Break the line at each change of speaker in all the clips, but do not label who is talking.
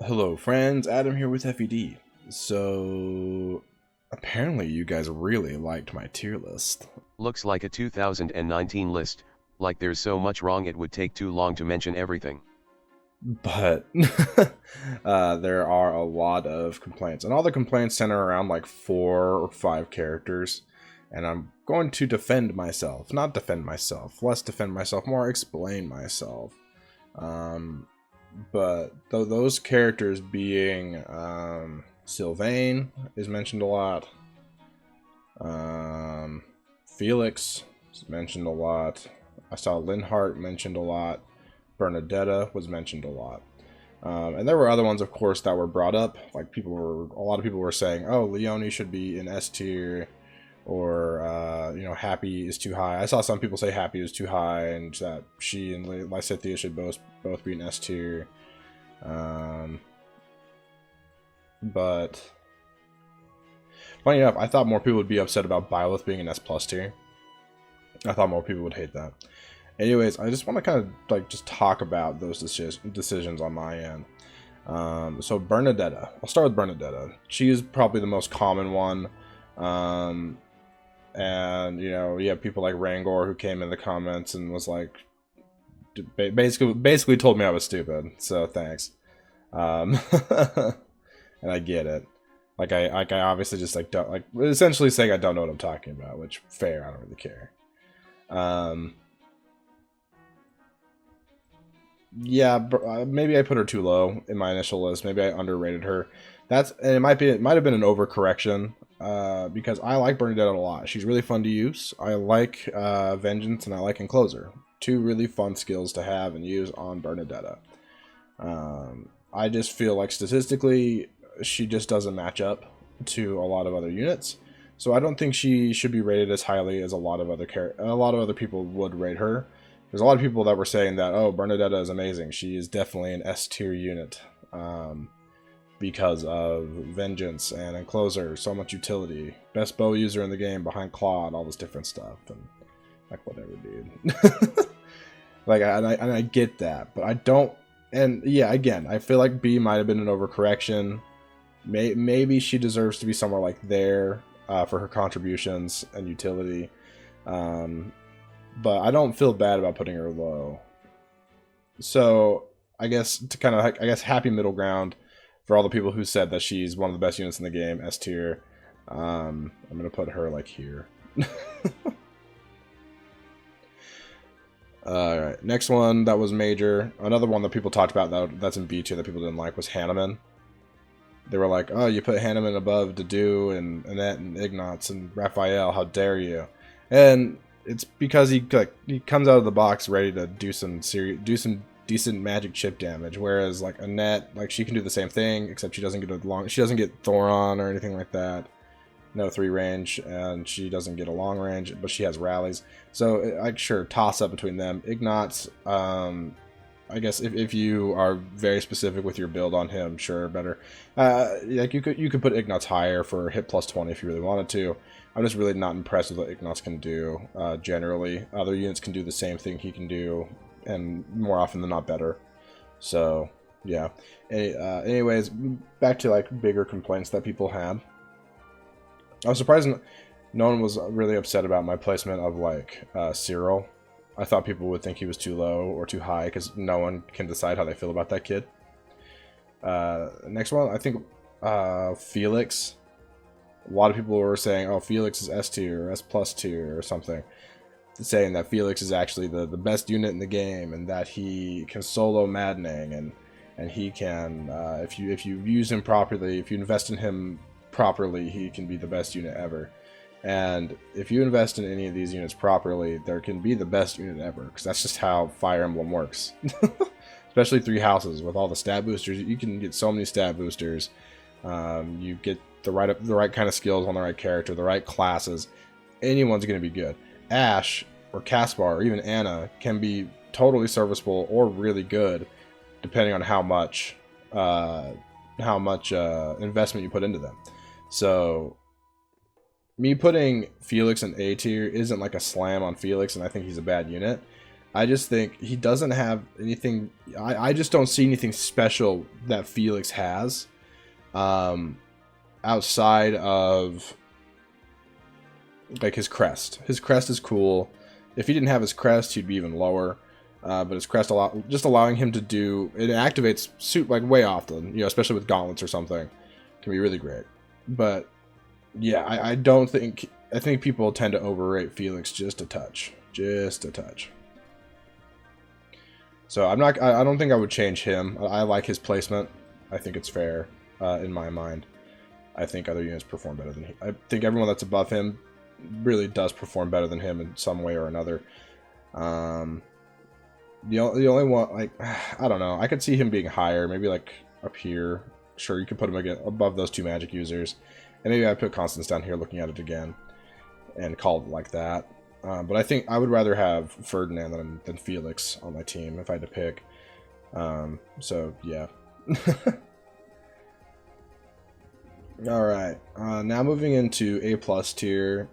Hello friends, Adam here with FED. So, apparently you guys really liked my tier list.
Looks like a 2019 list, like there's so much wrong it would take too long to mention everything.
But, there are a lot of complaints. And all the complaints center around like 4 or 5 characters. And I'm going to defend myself. Not defend myself. Less defend myself, more explain myself. But those characters being Sylvain is mentioned a lot. Felix is mentioned a lot. I saw Linhart mentioned a lot. Bernadetta was mentioned a lot. And there were other ones, of course, that were brought up. Like a lot of people were saying, "Oh, Leone should be in S tier," or Happy is too high. I saw some people say Happy is too high, and that she and Whycynthia should both be in S tier. But funny enough, I thought more people would be upset about Byleth being an S plus tier. I thought more people would hate that. Anyways, I just want to kind of like just talk about those decisions on my end. So Bernadetta, I'll start with Bernadetta. She is probably the most common one. And you have people like Rangor who came in the comments and was like, basically told me I was stupid. So thanks. And I get it. Like I obviously just like don't like essentially saying I don't know what I'm talking about, which fair, I don't really care. Yeah, maybe I put her too low in my initial list. Maybe I underrated her. And it might have been an overcorrection. Because I like Bernadetta a lot. She's really fun to use. I like Vengeance and I like Encloser. Two really fun skills to have and use on Bernadetta. I just feel like statistically, she just doesn't match up to a lot of other units. So I don't think she should be rated as highly as a lot of other people would rate her. There's a lot of people that were saying that, oh, Bernadetta is amazing. She is definitely an S tier unit. Because of Vengeance and Encloser, so much utility. Best bow user in the game behind Claude, all this different stuff. And like, whatever, dude. Like, I get that, but I don't. And yeah, again, I feel like B might have been an overcorrection. Maybe she deserves to be somewhere like there for her contributions and utility. But I don't feel bad about putting her low. So I guess to kind of, happy middle ground for all the people who said that she's one of the best units in the game, S tier. I'm going to put her like here. Alright, next one that was major. Another one that people talked about that's in B tier that people didn't like was Hanneman. They were like, oh, you put Hanneman above Dedu and Annette and Ignatz and Raphael, how dare you? And it's because he comes out of the box ready to do some decent magic chip damage, whereas like Annette, like she can do the same thing, except she doesn't get Thoron or anything like that. No 3 range, and she doesn't get a long range, but she has rallies. So like sure, toss up between them. Ignatz, I guess if you are very specific with your build on him, sure, better. Like you could put Ignatz higher for hit plus 20 if you really wanted to. I'm just really not impressed with what Ignatz can do. Generally, other units can do the same thing he can do, and more often than not better. So yeah. Anyways, back to like bigger complaints that people had. I was surprised no one was really upset about my placement of like Cyril. I thought people would think he was too low or too high because no one can decide how they feel about that kid. Next one, I think Felix. A lot of people were saying, oh, Felix is S tier or S plus tier or something, saying that Felix is actually the best unit in the game and that he can solo maddening and he can, if you use him properly, if you invest in him properly, he can be the best unit ever. And if you invest in any of these units properly, there can be the best unit ever, because that's just how Fire Emblem works. Especially 3 houses with all the stat boosters. You can get so many stat boosters. You get the right kind of skills on the right character, the right classes. Anyone's going to be good. Ash or Caspar or even Anna can be totally serviceable or really good, depending on how much investment you put into them. So me putting Felix in A tier isn't like a slam on Felix and I think he's a bad unit. I just think he doesn't have anything. I just don't see anything special that Felix has, outside of like his crest. His crest is cool. If he didn't have his crest, he'd be even lower. But his crest just allowing him to do it activates suit like way often. You know, especially with gauntlets or something, can be really great. But yeah, I don't think. I think people tend to overrate Felix just a touch. Just a touch. So I don't think I would change him. I like his placement. I think it's fair, in my mind. I think other units perform better than him. I think everyone that's above him really does perform better than him in some way or another. The only one, like, I don't know. I could see him being higher, maybe like up here. Sure, you could put him again above those two magic users. And maybe I put Constance down here looking at it again and call it like that. But I think I would rather have Ferdinand than Felix on my team if I had to pick. So, yeah. Alright, now moving into A+ tier.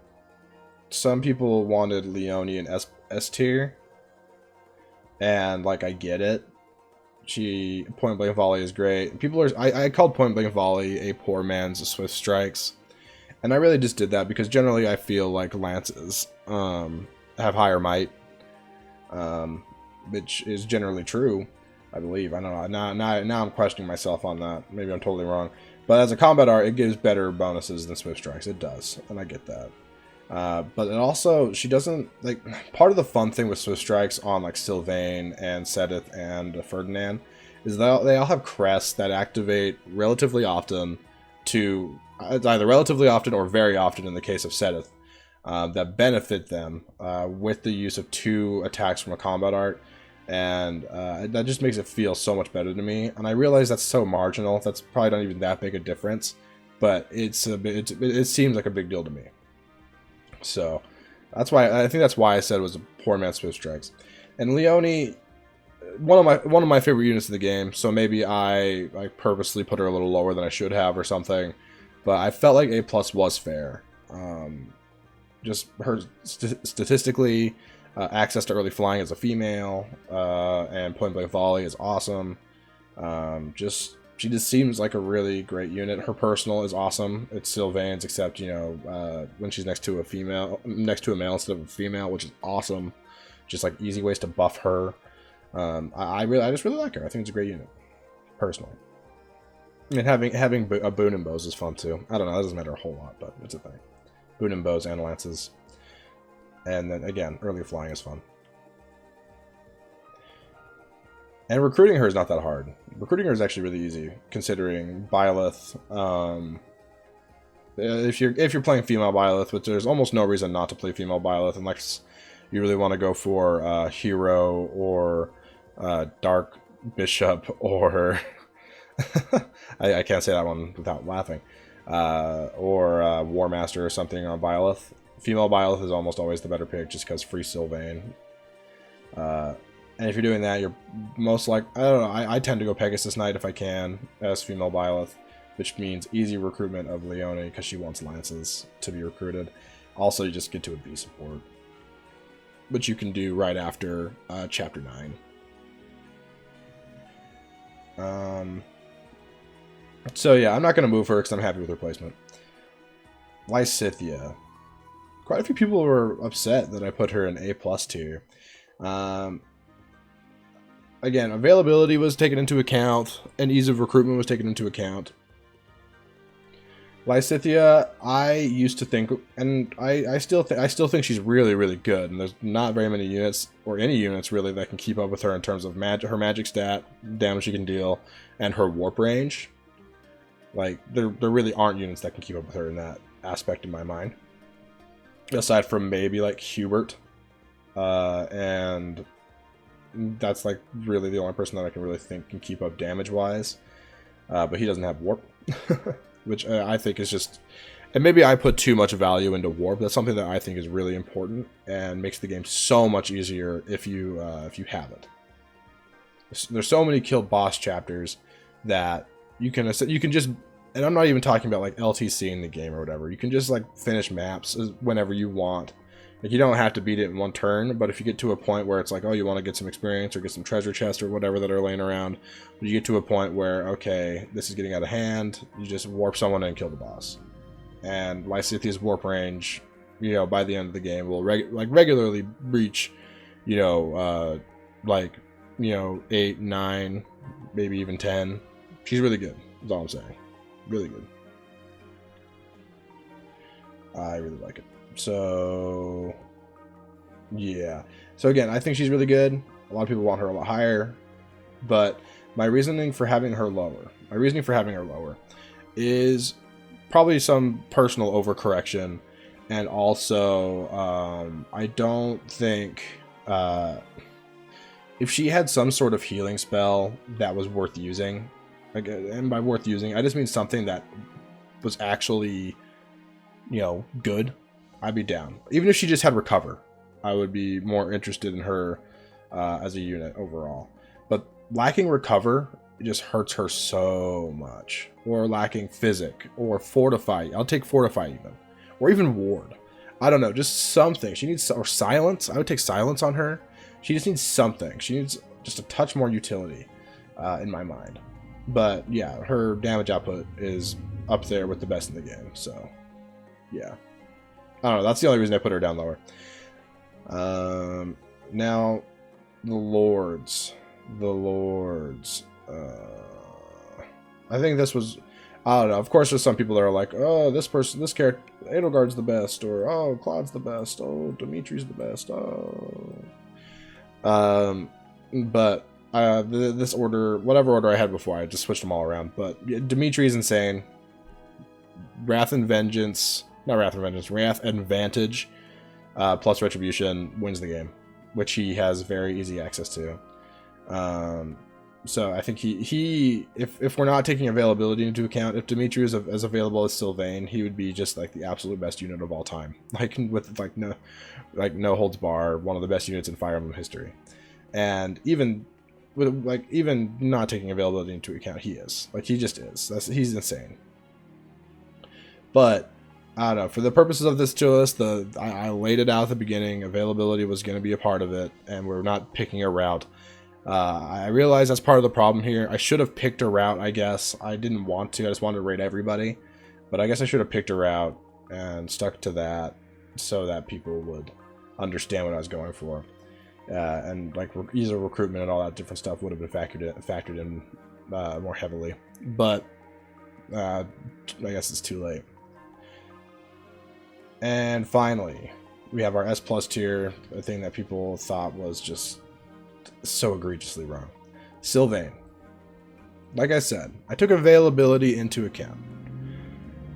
Some people wanted Leone in S tier. And, like, I get it. Point Blank Volley is great. I called Point Blank Volley a poor man's Swift Strikes. And I really just did that because generally I feel like lances have higher might, which is generally true, I believe. I don't know. Now I'm questioning myself on that. Maybe I'm totally wrong. But as a combat art, it gives better bonuses than Swift Strikes. It does, and I get that. But it also, she doesn't, like, part of the fun thing with Swift Strikes on, like, Sylvain and Sedith and Ferdinand is that they all have crests that activate relatively often to... It's either relatively often or very often in the case of Sedith, that benefit them with the use of 2 attacks from a combat art, and that just makes it feel so much better to me. And I realize that's so marginal, that's probably not even that big a difference, but it seems like a big deal to me. So that's why I think that's why I said it was a poor man's Swift Strikes. And Leone, one of my favorite units of the game, so maybe I purposely put her a little lower than I should have or something. But I felt like A+ was fair. Just her statistically, access to early flying as a female, and Point Blank Volley is awesome. She just seems like a really great unit. Her personal is awesome. It's Sylvain's, except, you know, when she's next to a male instead of a female, which is awesome. Just like easy ways to buff her. I just really like her. I think it's a great unit, personally. And having a boon and bows is fun too. I don't know, that doesn't matter a whole lot, but it's a thing. Boon and bows and lances. And then again, early flying is fun. And recruiting her is not that hard. Recruiting her is actually really easy, considering Byleth. If you're playing female Byleth, which there's almost no reason not to play female Byleth unless you really want to go for Hero or Dark Bishop or I can't say that one without laughing. Or War Master or something on Byleth. Female Byleth is almost always the better pick just because free Sylvain. And if you're doing that, you're most like, I don't know, I tend to go Pegasus Knight if I can as female Byleth, which means easy recruitment of Leone because she wants lances to be recruited. Also, you just get to a B support, which you can do right after Chapter 9. So yeah, I'm not going to move her because I'm happy with her placement. Whycynthia. Quite a few people were upset that I put her in A+ tier. Again, availability was taken into account, and ease of recruitment was taken into account. Whycynthia, I used to think, and I still think she's really, really good, and there's not very many units, or any units really, that can keep up with her in terms of her magic stat, damage she can deal, and her warp range. Like, there really aren't units that can keep up with her in that aspect in my mind. Aside from maybe, like, Hubert, and that's, like, really the only person that I can really think can keep up damage-wise. But he doesn't have warp. Which I think is just... And maybe I put too much value into warp. That's something that I think is really important and makes the game so much easier if you have it. There's so many kill boss chapters that you can just... And I'm not even talking about, like, LTC in the game or whatever. You can just, like, finish maps whenever you want Like, you don't have to beat it in one turn, but if you get to a point where it's like, oh, you want to get some experience or get some treasure chests or whatever that are laying around, you get to a point where, okay, this is getting out of hand, you just warp someone and kill the boss. And Whycynthia's warp range, you know, by the end of the game will regularly reach, you know, 8, 9, maybe even 10. She's really good, is all I'm saying. Really good. I really like it. So, yeah. So again, I think she's really good. A lot of people want her a lot higher. But my reasoning for having her lower is probably some personal overcorrection. And also, I don't think... if she had some sort of healing spell that was worth using, and by worth using, I just mean something that was actually, you know, good, I'd be down. Even if she just had recover, I would be more interested in her as a unit overall. But lacking recover, it just hurts her so much. Or lacking physic, or fortify. I'll take fortify even. Or even ward. I don't know, just something. She needs, or silence. I would take silence on her. She just needs something. She needs just a touch more utility in my mind. But yeah, her damage output is up there with the best in the game. So yeah, I don't know. That's the only reason I put her down lower. Now, the lords. I think this was. I don't know. Of course, there's some people that are like, oh, this character, Edelgard's the best, or oh, Claude's the best, oh, Dimitri's the best, oh. But this order, whatever order I had before, I just switched them all around. But Dimitri is insane. Wrath and Vengeance plus Retribution wins the game, which he has very easy access to. So I think he if we're not taking availability into account, if Dimitri is as available as Sylvain, he would be just like the absolute best unit of all time. Like with no holds bar, one of the best units in Fire Emblem history. And even with even not taking availability into account, he just is. He's insane. But I don't know, for the purposes of this tier list, I laid it out at the beginning. Availability was going to be a part of it, and we're not picking a route. I realize that's part of the problem here. I should have picked a route, I guess. I didn't want to. I just wanted to rate everybody. But I guess I should have picked a route and stuck to that so that people would understand what I was going for. And like ease of recruitment and all that different stuff would have been factored in more heavily. But I guess it's too late. And finally, we have our S+ tier, a thing that people thought was just so egregiously wrong. Sylvain. Like I said, I took availability into account.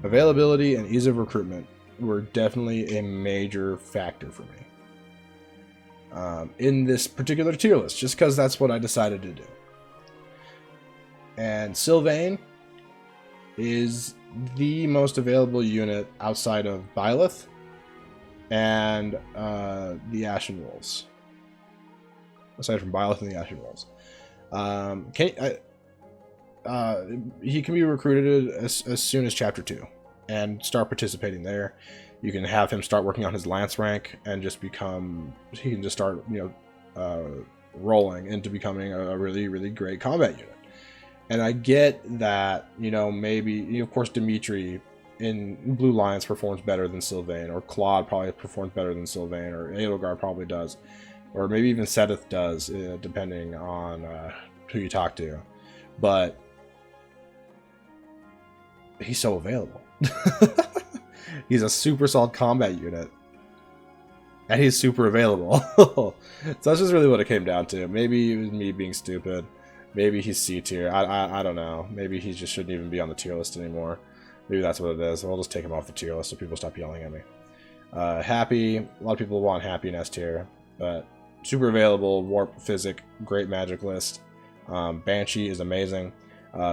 Availability and ease of recruitment were definitely a major factor for me in this particular tier list, just because that's what I decided to do. And Sylvain is the most available unit outside of Byleth and the Ashen Wolves. Aside from Byleth and the Ashen Wolves. He can be recruited as soon as Chapter 2 and start participating there. You can have him start working on his Lance rank and just become... He can just start, rolling into becoming a really, really great combat unit. And I get that, maybe... Of course, Dimitri in Blue Lions performs better than Sylvain, or Claude probably performs better than Sylvain, or Edelgard probably does. Or maybe even Sedith does, depending on who you talk to. But he's so available. He's a super solid combat unit. And he's super available. So that's just really what it came down to. Maybe it was me being stupid. Maybe he's C tier. I don't know. Maybe he just shouldn't even be on the tier list anymore. Maybe that's what it is. I'll just take him off the tier list so people stop yelling at me. Happy. A lot of people want Happy in S tier. But super available, warp, physic, great magic list. Banshee is amazing.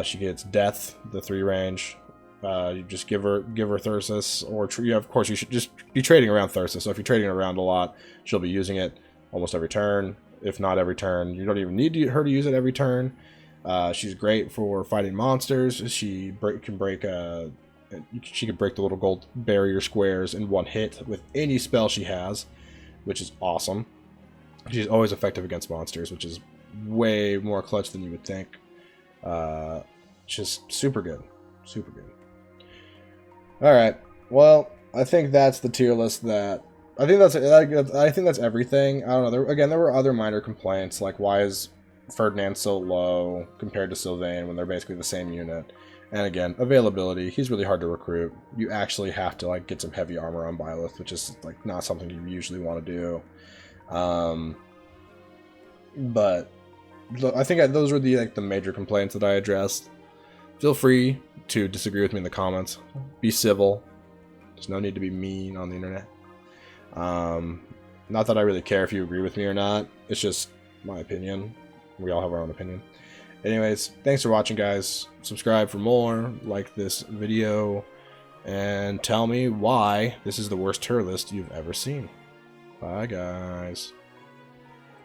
She gets death, the 3 range. You just give her Thyrsus, or of course you should just be trading around Thyrsus. So if you're trading around a lot, she'll be using it almost every turn, if not every turn. You don't even need her to use it every turn. She's great for fighting monsters. She can break the little gold barrier squares in one hit with any spell she has. which is awesome. She's always effective against monsters, which is way more clutch than you would think. Just super good. Super good. Alright, well, I think that's the tier list that... I think that's everything. I don't know. There were other minor complaints, like why is Ferdinand so low compared to Sylvain when they're basically the same unit. And again, availability. He's really hard to recruit. You actually have to like get some heavy armor on Byleth, which is like not something you usually want to do. But I think those were the major complaints that I addressed. Feel free to disagree with me in the comments. Be civil. There's no need to be mean on the internet. Not that I really care if you agree with me or not. It's just my opinion. We all have our own opinion. Anyways, thanks for watching, guys. Subscribe for more, like this video, and tell me why this is the worst tier list you've ever seen. Bye, guys.